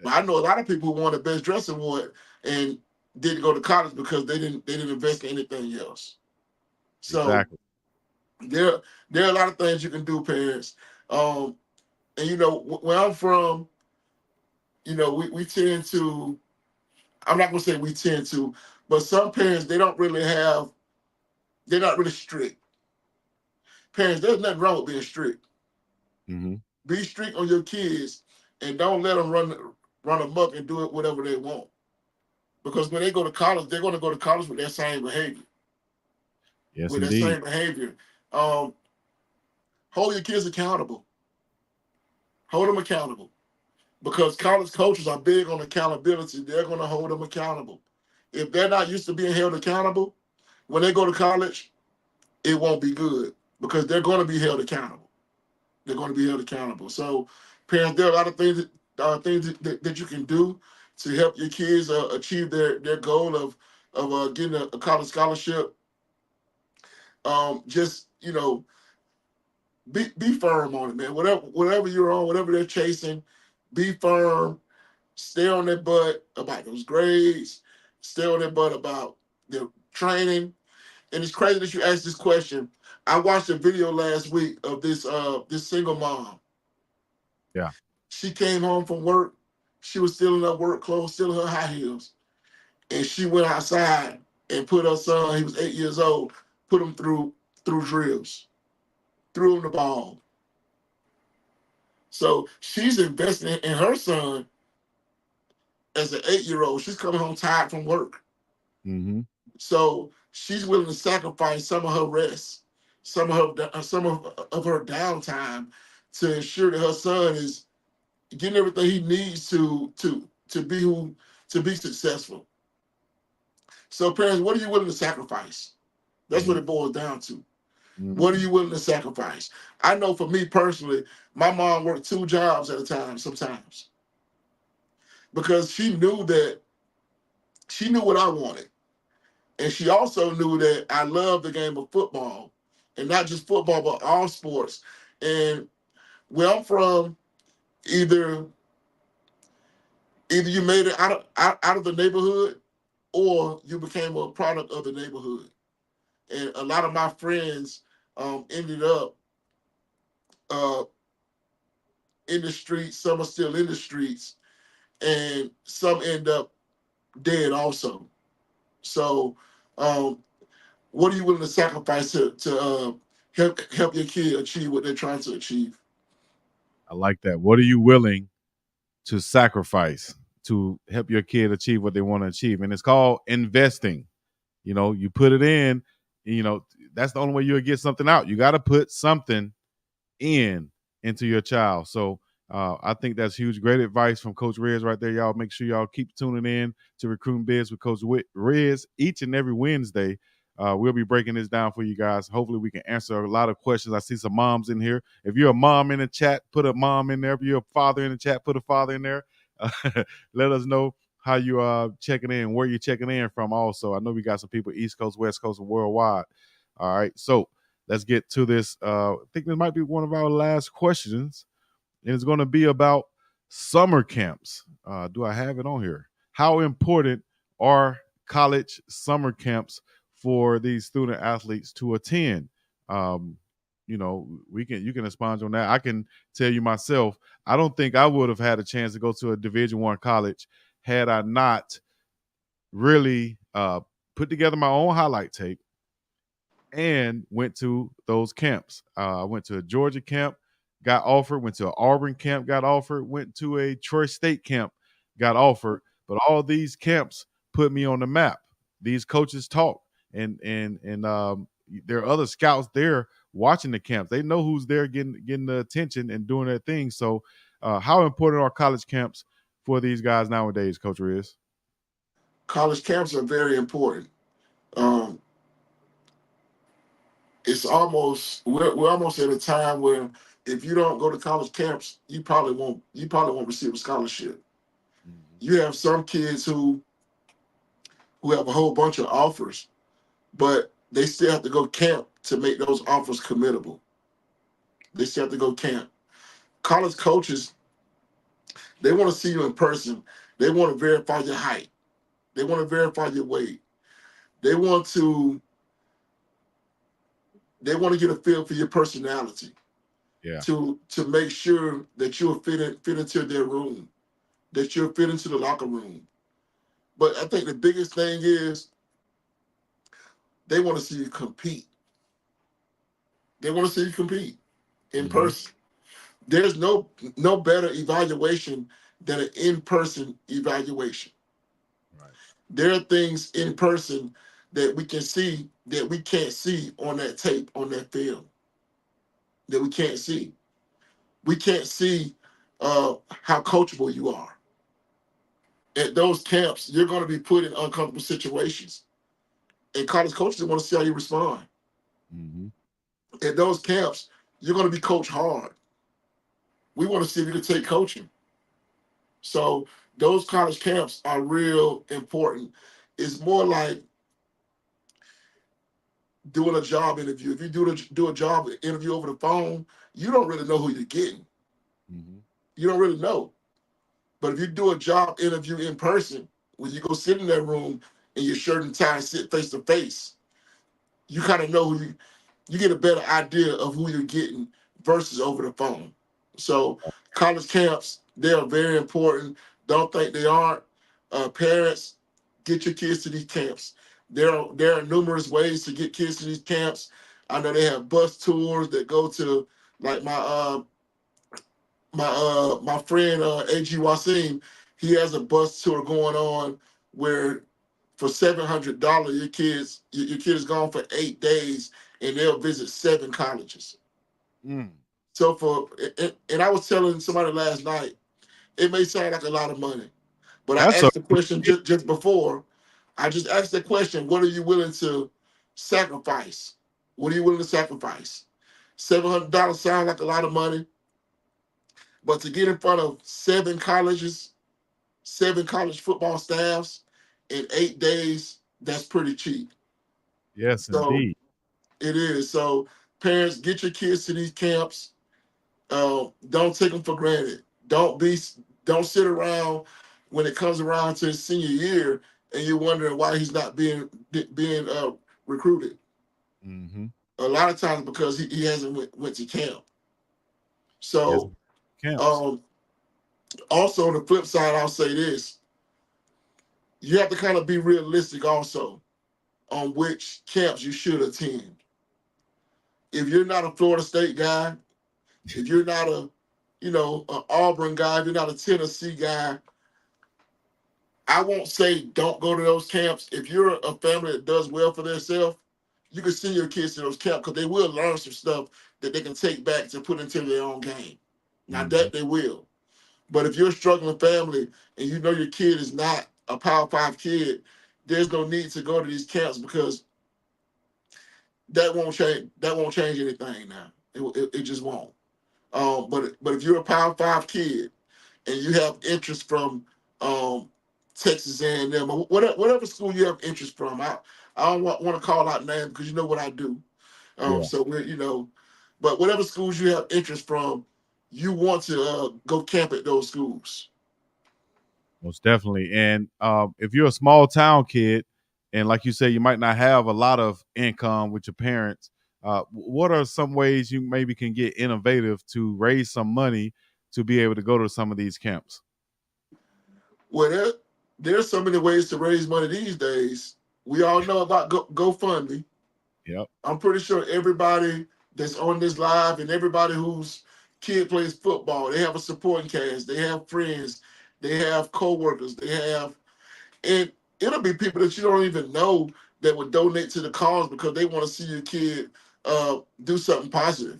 But I know a lot of people who won the best dress award and didn't go to college because they didn't invest in anything else. So Exactly. there there are a lot of things you can do, parents. Um, and where I'm from, we tend to. I'm not gonna say we tend to, but some parents they don't really have. They're not really strict. Parents, there's nothing wrong with being strict. Hmm. Be strict on your kids, and don't let them run amok and do it whatever they want. Because when they go to college, they're going to go to college with that same behavior. Yes, With that indeed. same behavior, um, hold your kids accountable. Hold them accountable. Because college coaches are big on accountability. They're going to hold them accountable. If they're not used to being held accountable, when they go to college, it won't be good because they're going to be held accountable. They're going to be held accountable. So, parents, there are a lot of things that you can do to help your kids achieve their goal of getting a college scholarship. Just be firm on it, man. Whatever you're on, whatever they're chasing, be firm. Stay on their butt about those grades. Stay on their butt about their training. And it's crazy that you asked this question. I watched a video last week of this single mom. Yeah. She came home from work. She was still in her work clothes, still in her high heels, and she went outside and put her son. He was 8 years old. Put him through drills. Threw him the ball. So she's investing in her son as an 8 year old. She's coming home tired from work. Hmm. So she's willing to sacrifice some of her rest, some of her downtime to ensure that her son is getting everything he needs to be successful. So parents, what are you willing to sacrifice? That's what Hmm. it boils down to. What are Hmm. you willing to sacrifice? I know for me personally, my mom worked 2 jobs at a time sometimes because she knew what I wanted. And she also knew that I loved the game of football, and not just football, but all sports. And where I'm from, either either you made it out of the neighborhood, or you became a product of the neighborhood. And a lot of my friends ended up uh, in the streets. Some are still in the streets, and some end up dead also. So, um, what are you willing to sacrifice to help your kid achieve what they're trying to achieve? I like that. What are you willing to sacrifice to help your kid achieve what they want to achieve? And it's called investing. You put it in, that's the only way you'll get something out. You got to put something in into your child. So I think that's huge. Great advice from Coach Riz right there. Y'all make sure y'all keep tuning in to Recruiting Biz with Coach Riz each and every Wednesday. We'll be breaking this down for you guys. Hopefully, we can answer a lot of questions. I see some moms in here. If you're a mom in the chat, put a mom in there. If you're a father in the chat, put a father in there. Uh, Let us know how you checking in, where you're checking in from. Also, I know we got some people East Coast, West Coast, and worldwide. All right, so let's get to this. I think this might be one of our last questions, and it's going to be about summer camps. Do I have it on here? How important are college summer camps for these student athletes to attend? Um, you can expound on that. I can tell you myself, I don't think I would have had a chance to go to a Division I college had I not really put together my own highlight tape and went to those camps. I went to a Georgia camp, got offered, went to an Auburn camp, got offered, went to a Troy State camp, got offered. But all these camps put me on the map. These coaches talk, and there are other scouts there watching the camps. They know who's there getting the attention and doing their thing. So, how important are college camps for these guys nowadays, Coach Riz? College camps are very important. Um, we're almost at a time where if you don't go to college camps, you probably won't receive a scholarship. You have some kids who have a whole bunch of offers, but they still have to go camp to make those offers committable. They still have to go camp. College coaches, they want to see you in person. They want to verify your height. They want to verify your weight. They want to they want to get a feel for your personality Yeah. to make sure that you'll fit into their room, that you'll fit into the locker room. But I think the biggest thing is they want to see you compete. They want to see you compete in Mm-hmm. person. There's no better evaluation than an in-person evaluation. Right. There are things in person that we can see that we can't see on that tape, on that film, that we can't see. We can't see how coachable you are. At those camps, you're going to be put in uncomfortable situations. And college coaches want to see how you respond. Mm-hmm. At those camps, you're going to be coached hard. We want to see if you can take coaching. So those college camps are real important. It's more like doing a job interview. If you do a job interview over the phone, you don't really know who you're getting. Mm-hmm. You don't really know. But if you do a job interview in person, when you go sit in that room in your shirt and tie and sit face to face, you kind of know you get a better idea of who you're getting versus over the phone. So college camps, they are very important. Don't think they aren't. Parents, get your kids to these camps. There are numerous ways to get kids to these camps. I know they have bus tours that go to like my friend AG Wasim. He has a bus tour going on where for $700 your kid is gone for 8 days and they'll visit 7 colleges. Mm. So and I was telling somebody last night, it may sound like a lot of money, but I That's a asked the question just before. I just asked the question, what are you willing to sacrifice? What are you willing to sacrifice? $700 sounds like a lot of money, but to get in front of 7 colleges, 7 college football staffs in 8 days, that's pretty cheap. yes, So indeed. it is. So parents, get your kids to these camps. Don't take them for granted. Don't sit around when it comes around to his senior year and you're wondering why he's not being recruited. Mm-hmm. A lot of times because he hasn't went to camp. Yes, So camps. um, also on the flip side, I'll say this: you have to kind of be realistic also on which camps you should attend. If you're not a Florida State guy, if you're not an Auburn guy, if you're not a Tennessee guy, I won't say don't go to those camps. If you're a family that does well for themselves, you can send your kids to those camps because they will learn some stuff that they can take back to put into their own game. Now Mm-hmm. that they will. But if you're a struggling family and you know your kid is not a Power Five kid, there's no need to go to these camps because that won't change. That won't change anything now. It just won't. But if you're a Power Five kid and you have interest from um, Texas A&M or whatever school you have interest from, I don't want to call out names because you know what I do. Yeah, So but whatever schools you have interest from, you want to go camp at those schools. most definitely. And if you're a small town kid, and like you said, you might not have a lot of income with your parents. What are some ways you maybe can get innovative to raise some money to be able to go to some of these camps? Well, there's so many ways to raise money these days. We all know about GoFundMe. Yep. I'm pretty sure everybody that's on this live and everybody whose kid plays football, they have a supporting cast, they have friends, they have coworkers, and it'll be people that you don't even know that would donate to the cause because they want to see your kid do something positive.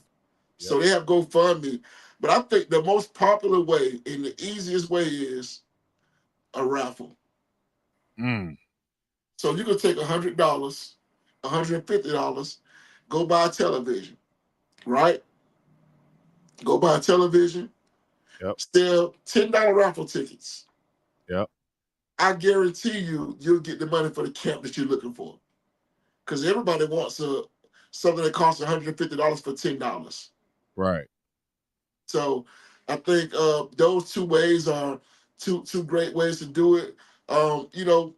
Yep. So they have GoFundMe. But I think the most popular way and the easiest way is a raffle. Mm. So you could take $100, $150, go buy a television, right? Go buy a television, Yep. sell $10 raffle tickets. Yep. I guarantee you'll get the money for the camp that you're looking for. Because everybody wants something that costs $150 for $10. Right. So I think those two ways are two great ways to do it. You know,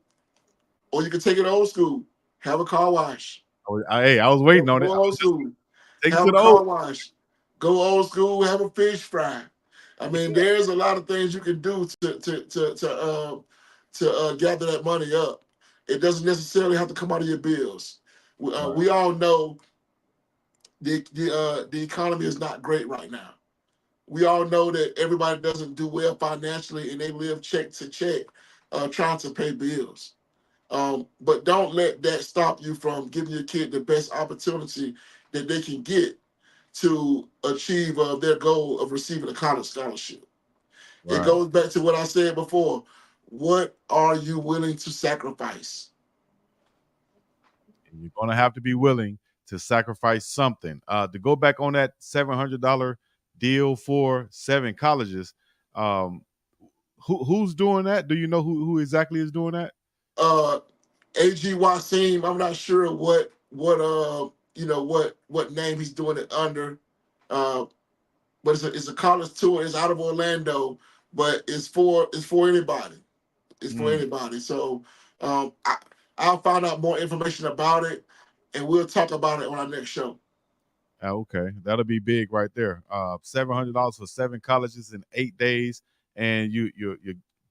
or you can take it old school, have a car wash. Hey, I was waiting on Go it. I old was just school, take it have to a the old. car wash. Go old school, have a fish fry. I mean, there's a lot of things you can do to gather that money up. It doesn't necessarily have to come out of your bills. Right. We all know the economy is not great right now. We all know that everybody doesn't do well financially and they live check to check, trying to pay bills. But don't let that stop you from giving your kid the best opportunity that they can get to achieve their goal of receiving a college scholarship. It Right. goes back to what I said before. What are you willing to sacrifice? And you're gonna have to be willing to sacrifice something. To go back on that $700 deal for 7 colleges, um, who's doing that? Do you know who exactly is doing that? Uh, AG Wasim, I'm not sure what name he's doing it under. Uh, but it's a college tour. It's out of Orlando, but it's for anybody. It's for Mm. anybody. So I'll find out more information about it, and we'll talk about it on our next show. Okay, that'll be big right there. $700 for 7 colleges in 8 days, and you're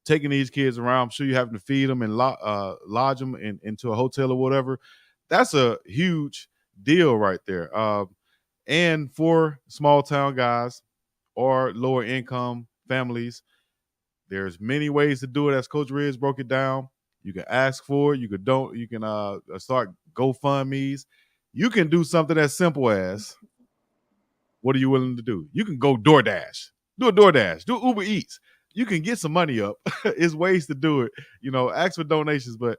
taking these kids around. I'm sure you're having to feed them and lodge them into a hotel or whatever. That's a huge deal right there. And for small town guys or lower income families, there's many ways to do it. As Coach Riz broke it down, you can ask for it. You can don't. You can start GoFundmes. You can do something as simple as, what are you willing to do? You can go DoorDash, do a DoorDash, do Uber Eats. You can get some money up. It's ways to do it. Ask for donations, but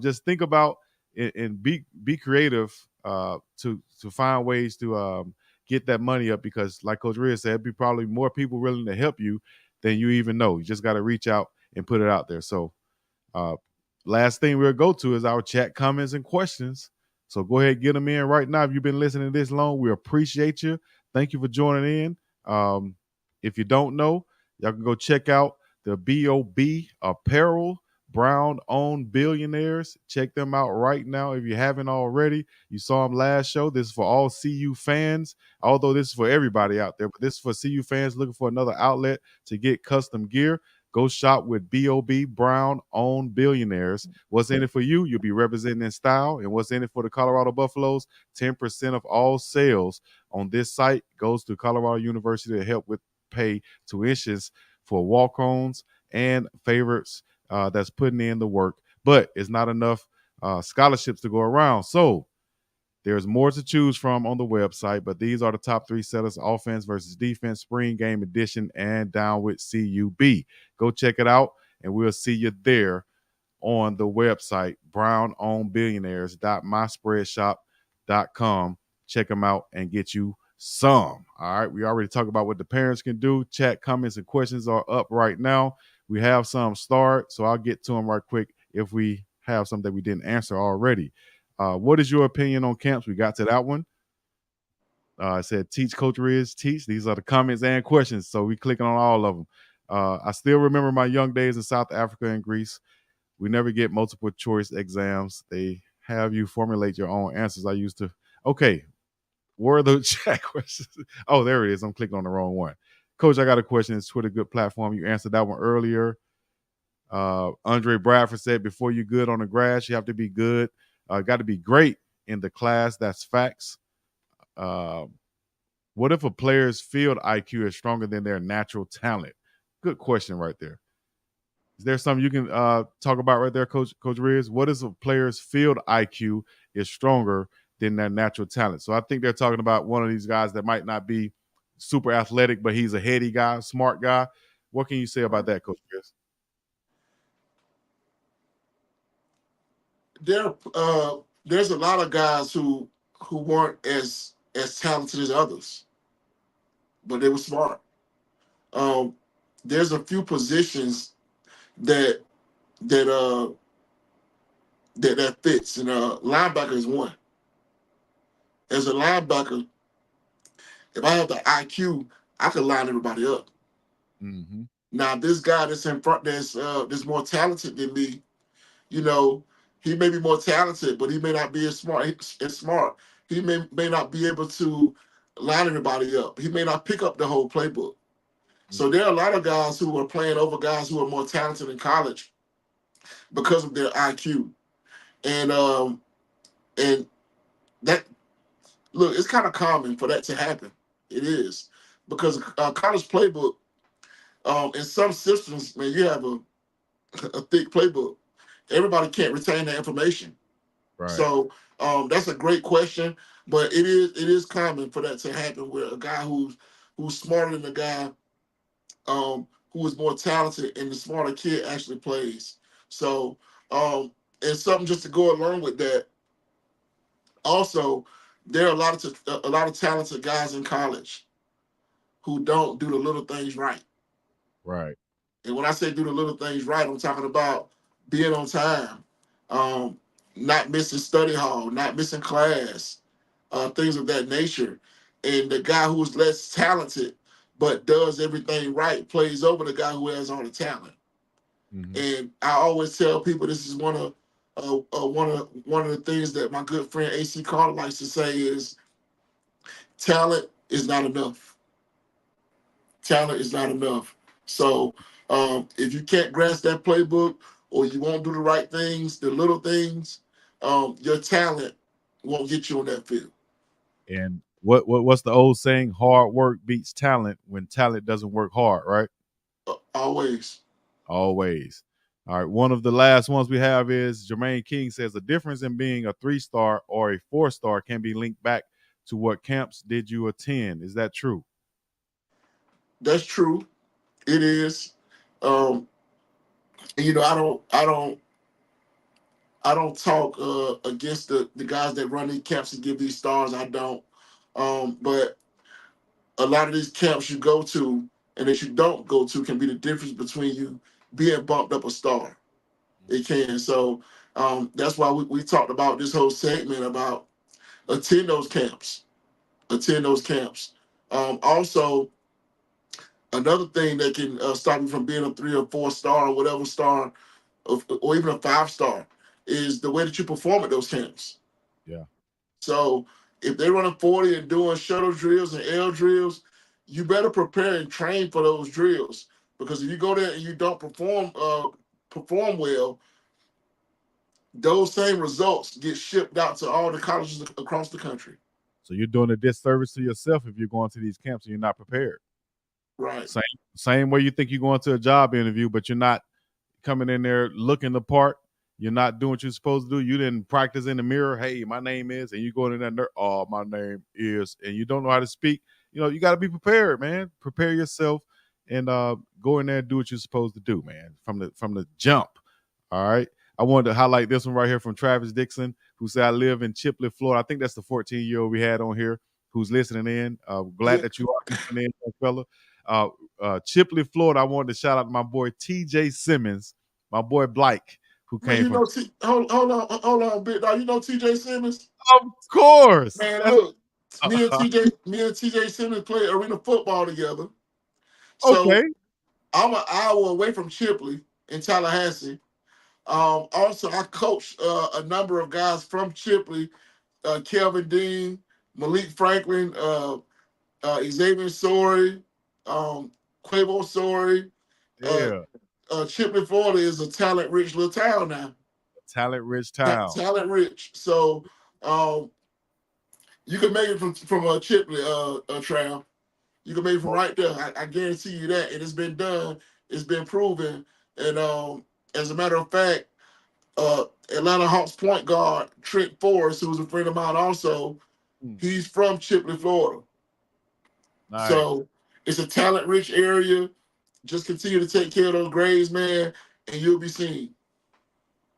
just think about and be creative to find ways to get that money up. Because, like Coach Riz said, be probably more people willing to help you than you even know. You just got to reach out and put it out there. So uh, last thing we'll go to is our chat comments and questions. So go ahead, get them in right now. If you've been listening this long, we appreciate you. Thank you for joining in. If you don't know, y'all can go check out the BOB Apparel, Brown owned billionaires. Check them out right now if you haven't already. You saw them last show. This is for all CU fans, although this is for everybody out there, but this is for CU fans looking for another outlet to get custom gear. Go shop with BOB Brown owned billionaires. What's in it for you? You'll be representing in style. And what's in it for the Colorado Buffaloes? 10% of all sales on this site goes to Colorado University to help with pay tuitions for walk-ons and favorites that's putting in the work. But it's not enough scholarships to go around. So there's more to choose from on the website, but these are the top 3 sellers: offense versus defense, spring game edition, and down with CUB. Go check it out, and we'll see you there on the website, brownownbillionaires.myspreadshop.com. Check them out and get you some. All right. We already talked about what the parents can do. Chat comments and questions are up right now. We have some start, so I'll get to them right quick if we have some that we didn't answer already. What is your opinion on camps? We got to that one. I said, teach, Coach Riz, teach. These are the comments and questions. So we clicking on all of them. I still remember my young days in South Africa and Greece. We never get multiple choice exams. They have you formulate your own answers. I used to. Okay, where are the chat questions? Oh, there it is. I'm clicking on the wrong one. Coach, I got a question. It's Twitter good platform. You answered that one earlier. Andre Bradford said, before you're good on the grass, you have to be good. Got to be great in the class. That's facts. Uh, what if a player's field IQ is stronger than their natural talent? Good question right there. Is there something you can talk about right there, Coach Riz? What is a player's field IQ is stronger than their natural talent? So I think they're talking about one of these guys that might not be super athletic, but he's a heady guy, smart guy. What can you say about that, Coach Riz? There's a lot of guys who weren't as talented as others, but they were smart. Um, there's a few positions that that that fits, and linebacker is one. As a linebacker, if I have the IQ, I can line everybody up. Mm-hmm. Now, this guy that's in front, that's more talented than me, you know, he may be more talented, but he may not be as smart. He may not be able to line everybody up. He may not pick up the whole playbook. So there are a lot of guys who are playing over guys who are more talented in college because of their IQ. And that look, it's kind of common for that to happen. It is because college playbook, in some systems, man, you have a thick playbook. Everybody can't retain that information. Right. So that's a great question, but it is common for that to happen where a guy who's smarter than the guy who is more talented and the smarter kid actually plays. So and something just to go along with that. Also, there are a lot of talented guys in college who don't do the little things right. Right. And when I say do the little things right, I'm talking about being on time, um, not missing study hall, not missing class, things of that nature. And the guy who's less talented but does everything right plays over the guy who has all the talent. Mm-hmm. And I always tell people this is one of the things that my good friend AC Carter likes to say is talent is not enough. Talent is not enough. So if you can't grasp that playbook or you won't do the right things, the little things, your talent won't get you on that field. And what's the old saying? Hard work beats talent when talent doesn't work hard, right? Always. Always. All right. One of the last ones we have is Jermaine King says the difference in being a 3-star or a 4-star can be linked back to what camps did you attend. Is that true? That's true. It is. Um, and, I don't talk against the guys that run these camps and give these stars. I don't. But a lot of these camps you go to and that you don't go to can be the difference between you being bumped up a star. It can. So that's why we talked about this whole segment about attend those camps. Attend those camps. Also, another thing that can stop you from being a 3 or 4 star or whatever star, or even a 5 star, is the way that you perform at those camps. Yeah. So if they're running 40 and doing shuttle drills and L drills, you better prepare and train for those drills. Because if you go there and you don't perform well, those same results get shipped out to all the colleges across the country. So you're doing a disservice to yourself if you're going to these camps and you're not prepared. Right. Same way you think you're going to a job interview, but you're not coming in there looking the part. You're not doing what you're supposed to do. You didn't practice in the mirror. Hey, my name is, and you go in there. Oh, my name is, and you don't know how to speak. You got to be prepared, man. Prepare yourself and go in there and do what you're supposed to do, man. From the jump. All right. I wanted to highlight this one right here from Travis Dixon, who said, I live in Chipley, Florida. I think that's the 14-year-old we had on here who's listening in. Glad Yeah. that you are listening in, fella. Uh, Chipley, Florida. I wanted to shout out to my boy TJ Simmons, my boy Blake, who Man, came from. hold on, bit dog. You know TJ Simmons? Of course. Man, That's look, me and TJ Simmons played arena football together. So okay. I'm an hour away from Chipley in Tallahassee. Also, I coached a number of guys from Chipley, Kelvin Dean, Malik Franklin, Xavier Sorey, Quavo Sorey. Uh, Yeah. Chipley, Florida is a talent-rich little town now. Talent rich town. Talent-rich. So um, you can make it from Chipley, Trav. You can make it from right there. I guarantee you that. And it's been done. It's been proven. And as a matter of fact, Atlanta Hawks point guard Trent Forrest, who's a friend of mine also, he's from Chipley, Florida. Nice. So it's a talent-rich area. Just continue to take care of those grades, man, and you'll be seen.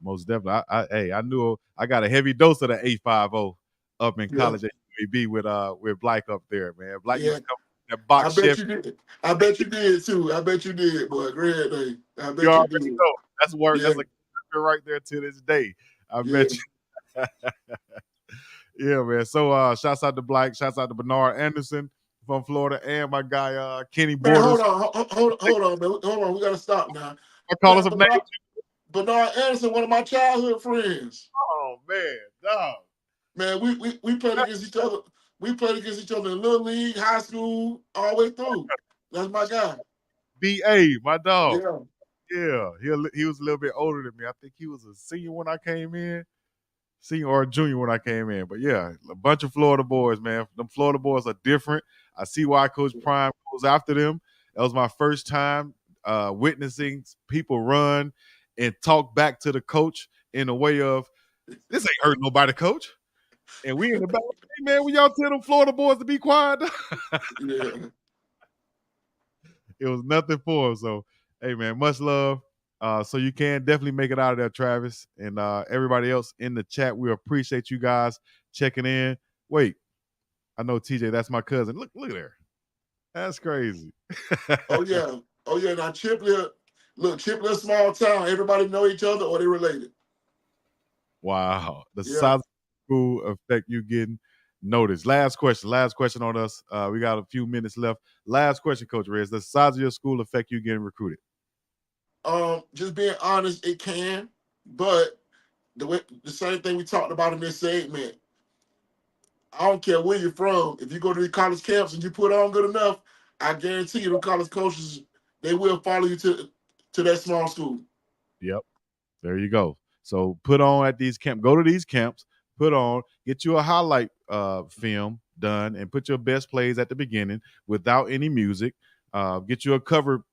Most definitely. Hey, I knew I got a heavy dose of the 850 up in Yeah, college at UAB with Blake up there, man. Blake used yeah. to come. that I box bet Chevy. you did. I bet you did too. I bet you did, boy. Great day. I You bet you already did. know. That's work. Yeah, That's a character right there to this day. I yeah. bet you. Yeah, man. So shouts out to Black, shouts out to Bernard Anderson from Florida, and my guy Kenny Man, hold Borders. on, hold on, man. Hold on. We gotta stop now. I call us Man, some names. Bernard Anderson, one of my childhood friends. Oh man, dog. Man, we played against each other. We played against each other in little league, high school, all the way through. That's my guy. BA, my dog. Yeah. Yeah, he was a little bit older than me. I think he was a senior when I came in, senior or a junior when I came in. But yeah, a bunch of Florida boys, man. Them Florida boys are different. I see why Coach Prime goes after them. That was my first time witnessing people run and talk back to the coach in a way of, this ain't hurting nobody, coach. And we in the back, hey man, when y'all tell them Florida boys to be quiet, Yeah. it was nothing for them. So, hey man, much love. So you can definitely make it out of there, Travis, and everybody else in the chat. We appreciate you guys checking in. Wait, I know TJ, that's my cousin. Look there. That's crazy. Oh yeah. Oh yeah. Now Chipley, look, Chipley, a small town. Everybody know each other or they related. Wow. The Yeah. size of the school affect you getting noticed. Last question on us. We got a few minutes left. Last question, Coach Rez. Does the size of your school affect you getting recruited? Just being honest, it can, but the same thing we talked about in this segment. I don't care where you're from. If you go to the college camps and you put on good enough, I guarantee you, the college coaches they will follow you to that small school. Yep. There you go. So put on at these camps. Go to these camps. Put on. Get you a highlight film done, and put your best plays at the beginning without any music. Get you a cover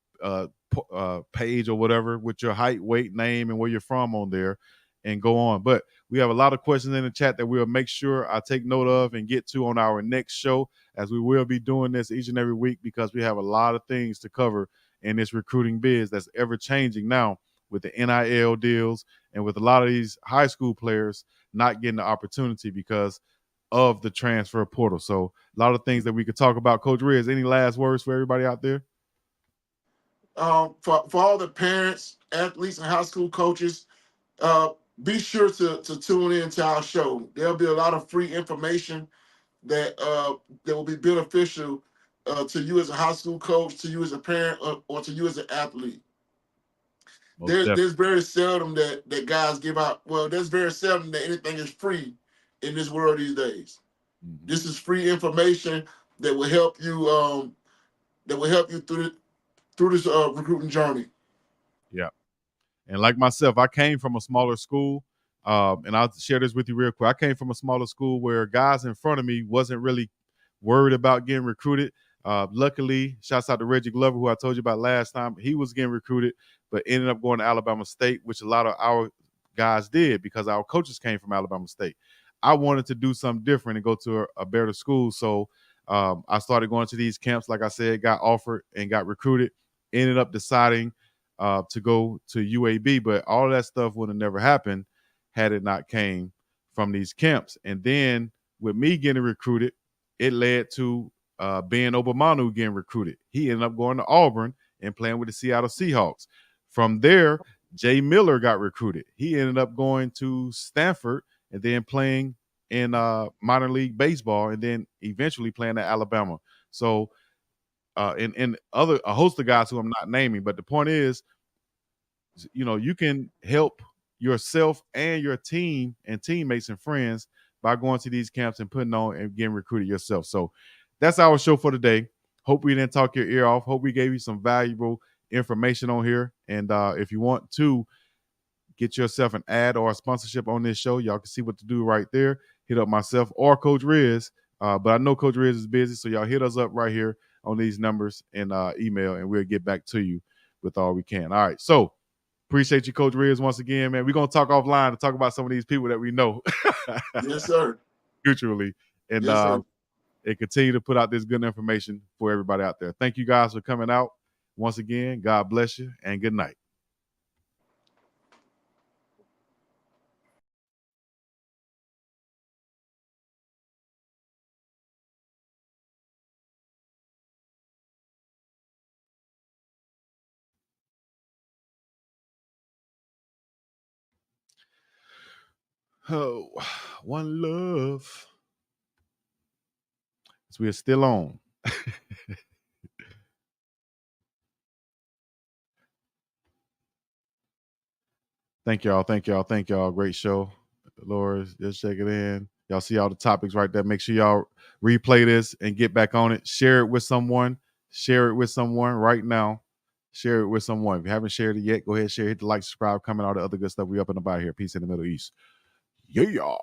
page or whatever with your height, weight, name, and where you're from on there, and go on. But we have a lot of questions in the chat that we'll make sure I take note of and get to on our next show, as we will be doing this each and every week, because we have a lot of things to cover in this recruiting biz that's ever changing now, with the NIL deals and with a lot of these high school players not getting the opportunity because of the transfer portal. So a lot of things that we could talk about. Coach Riz, any last words for everybody out there? For all the parents, athletes, and high school coaches, uh, be sure to tune in to our show. There'll be a lot of free information that will be beneficial to you as a high school coach, to you as a parent, or to you as an athlete. Most definitely. There's very seldom that guys give out. Well, there's very seldom that anything is free in this world these days. Mm-hmm. This is free information that will help you. That will help you through this recruiting journey. Yeah. And like myself, I came from a smaller school. And I'll share this with you real quick. I came from a smaller school where guys in front of me wasn't really worried about getting recruited. Luckily, shouts out to Reggie Glover, who I told you about last time. He was getting recruited, but ended up going to Alabama State, which a lot of our guys did because our coaches came from Alabama State. I wanted to do something different and go to a better school. So I started going to these camps, like I said, got offered and got recruited, ended up deciding to go to UAB, but all of that stuff would have never happened had it not came from these camps. And then with me getting recruited, it led to Ben Obamanu getting recruited. He ended up going to Auburn and playing with the Seattle Seahawks. From there, Jay Miller got recruited. He ended up going to Stanford and then playing in minor league baseball, and then eventually playing at Alabama. So and other a host of guys who I'm not naming, but the point is, you can help yourself and your team and teammates and friends by going to these camps and putting on and getting recruited yourself. So that's our show for today. Hope we didn't talk your ear off. Hope we gave you some valuable information on here. And if you want to get yourself an ad or a sponsorship on this show, y'all can see what to do right there. Hit up myself or Coach Riz. But I know Coach Riz is busy, so y'all hit us up right here on these numbers and email, and we'll get back to you with all we can. All right, so appreciate you, Coach Riz, once again, man. We're going to talk offline to talk about some of these people that we know. Yes, sir. Mutually. And, Yes, sir. and continue to put out this good information for everybody out there. Thank you guys for coming out. Once again, God bless you, and good night. Oh, one love. So we're still on. Thank y'all. Thank y'all. Thank y'all. Great show. Laura, just check it in. Y'all see all the topics right there. Make sure y'all replay this and get back on it. Share it with someone. Share it with someone right now. Share it with someone. If you haven't shared it yet, go ahead, share, hit the like, subscribe, comment, all the other good stuff. We up and about here. Peace in the Middle East. Yeah.